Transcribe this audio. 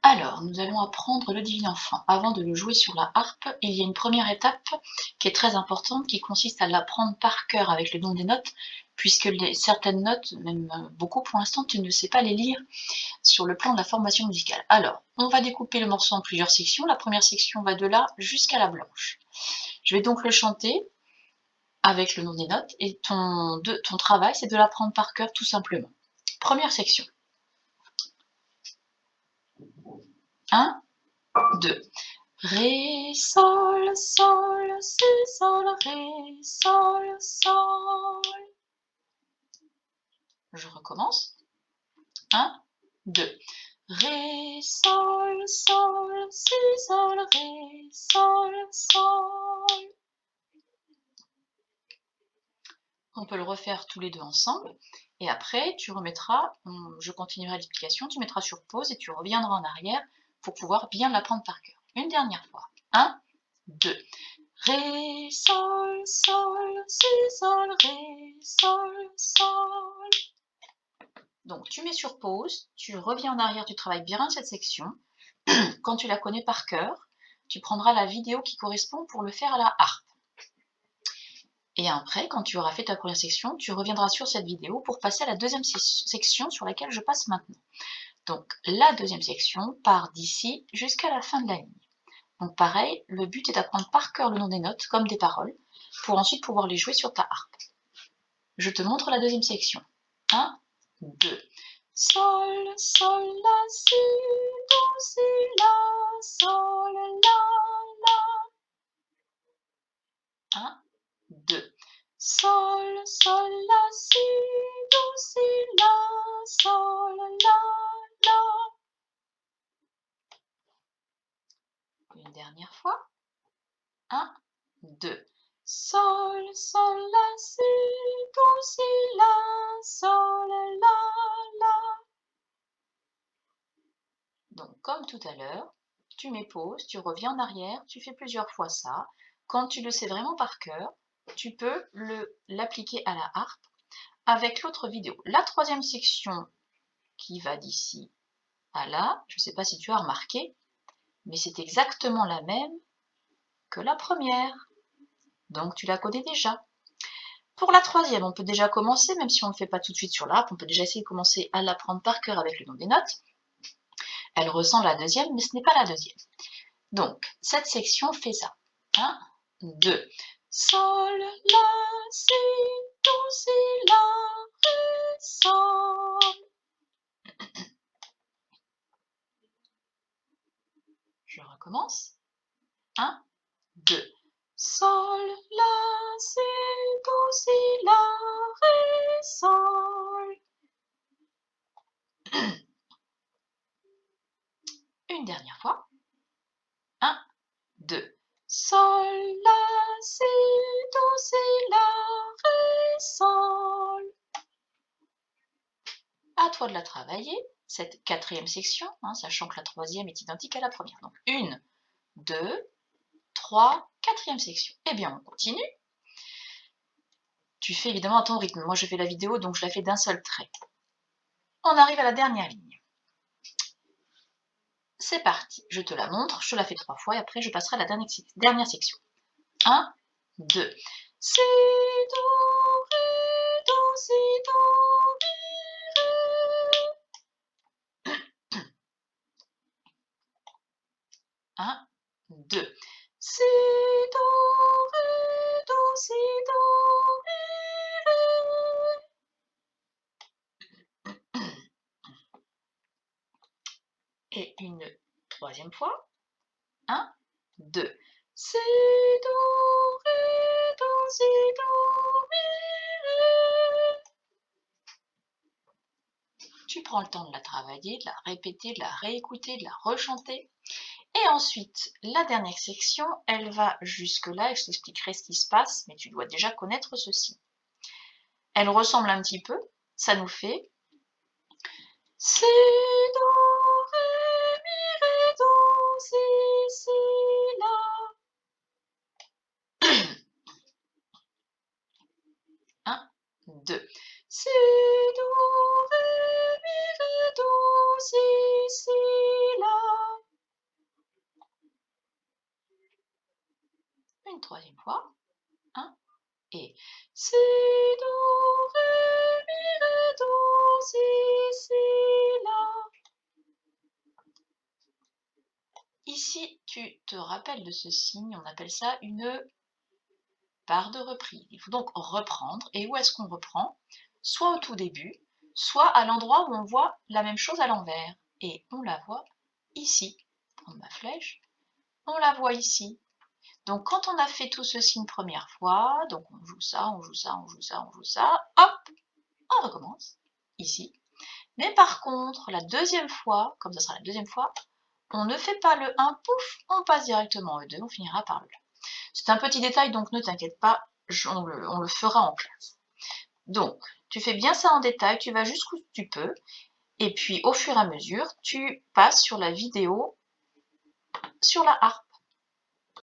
Alors, nous allons apprendre le Divin Enfant. Avant de le jouer sur la harpe, il y a une première étape qui est très importante, qui consiste à l'apprendre par cœur avec le don des notes, puisque certaines notes, même beaucoup pour l'instant, tu ne sais pas les lire sur le plan de la formation musicale. Alors, on va découper le morceau en plusieurs sections. La première section va de là jusqu'à la blanche. Je vais donc le chanter avec le nom des notes, et ton travail, c'est de l'apprendre par cœur tout simplement. Première section. 1, 2. Ré, sol, sol, si, sol, ré, sol, sol. Je recommence. 1, 2. Ré, sol, sol, si, sol, ré, sol, sol. On peut le refaire tous les deux ensemble. Et après, tu remettras, je continuerai l'explication, tu mettras sur pause et tu reviendras en arrière pour pouvoir bien l'apprendre par cœur. Une dernière fois. 1, 2. Ré, sol, sol, si, sol, ré, sol, sol. Donc tu mets sur pause, tu reviens en arrière, tu travailles bien cette section. Quand tu la connais par cœur, tu prendras la vidéo qui correspond pour le faire à la harpe. Et après, quand tu auras fait ta première section, tu reviendras sur cette vidéo pour passer à la deuxième section sur laquelle je passe maintenant. Donc la deuxième section part d'ici jusqu'à la fin de la ligne. Donc pareil, le but est d'apprendre par cœur le nom des notes, comme des paroles, pour ensuite pouvoir les jouer sur ta harpe. Je te montre la deuxième section. 1, 2. Sol, sol, la, si, do, si, la, sol, la, la. 1, 2. Sol, sol, la, si, do, si, la, sol, la, la. Une dernière fois. 1, 2. Sol, sol, la, si, do, si, la, sol, la, la. Donc, comme tout à l'heure, tu mets pause, tu reviens en arrière, tu fais plusieurs fois ça. Quand tu le sais vraiment par cœur, tu peux l'appliquer à la harpe avec l'autre vidéo. La troisième section qui va d'ici à là, je ne sais pas si tu as remarqué, mais c'est exactement la même que la première. Donc, tu la connais déjà. Pour la troisième, on peut déjà commencer, même si on ne le fait pas tout de suite sur la harpe, on peut déjà essayer de commencer à l'apprendre par cœur avec le nom des notes. Elle ressemble à la deuxième, mais ce n'est pas la deuxième. Donc, cette section fait ça. 1, 2. Sol, la, si, do, si, la, ré, sol. Je recommence. 1, 2. Sol, la, si, do, si, la, ré, sol. Une dernière fois. 1, 2. Sol, la, si, do, si, la, ré, sol. À toi de la travailler, cette quatrième section, sachant que la troisième est identique à la première. Donc 1, 2, 3, quatrième section. Eh bien, on continue. Tu fais évidemment à ton rythme. Moi, je fais la vidéo, donc je la fais d'un seul trait. On arrive à la dernière ligne. C'est parti. Je te la montre, je la fais 3 fois et après, je passerai à la dernière section. 1, 2. Si, do, ré, do, si, do, mi, ré. 1, 2. Si, do, ré, do, si, do, mi, ré. Et une troisième fois. 1, 2. Si, do, ré, do, si, do, mi, ré. Tu prends le temps de la travailler, de la répéter, de la réécouter, de la rechanter. Et ensuite, la dernière section, elle va jusque-là, et je t'expliquerai ce qui se passe, mais tu dois déjà connaître ceci. Elle ressemble un petit peu, ça nous fait si, do, ré, mi, ré, do, si, la. 1, 2. Si, do, ré, mi, ré, do, si, la. troisième fois. 1 et si, do, ré, mi, ré, do, si, la. Ici, tu te rappelles de ce signe, on appelle ça une barre de reprise. Il faut donc reprendre. Et où est-ce qu'on reprend? Soit au tout début, soit à l'endroit où on voit la même chose à l'envers. Et on la voit ici. Prendre ma flèche, on la voit ici. Donc quand on a fait tout ceci une première fois, donc on joue ça, on joue ça, on joue ça, on joue ça, hop, on recommence, ici. Mais par contre, la deuxième fois, comme ça sera la deuxième fois, on ne fait pas le 1, pouf, on passe directement au 2, on finira par le la. C'est un petit détail, donc ne t'inquiète pas, on le fera en classe. Donc, tu fais bien ça en détail, tu vas jusqu'où tu peux, et puis au fur et à mesure, tu passes sur la vidéo sur la harpe.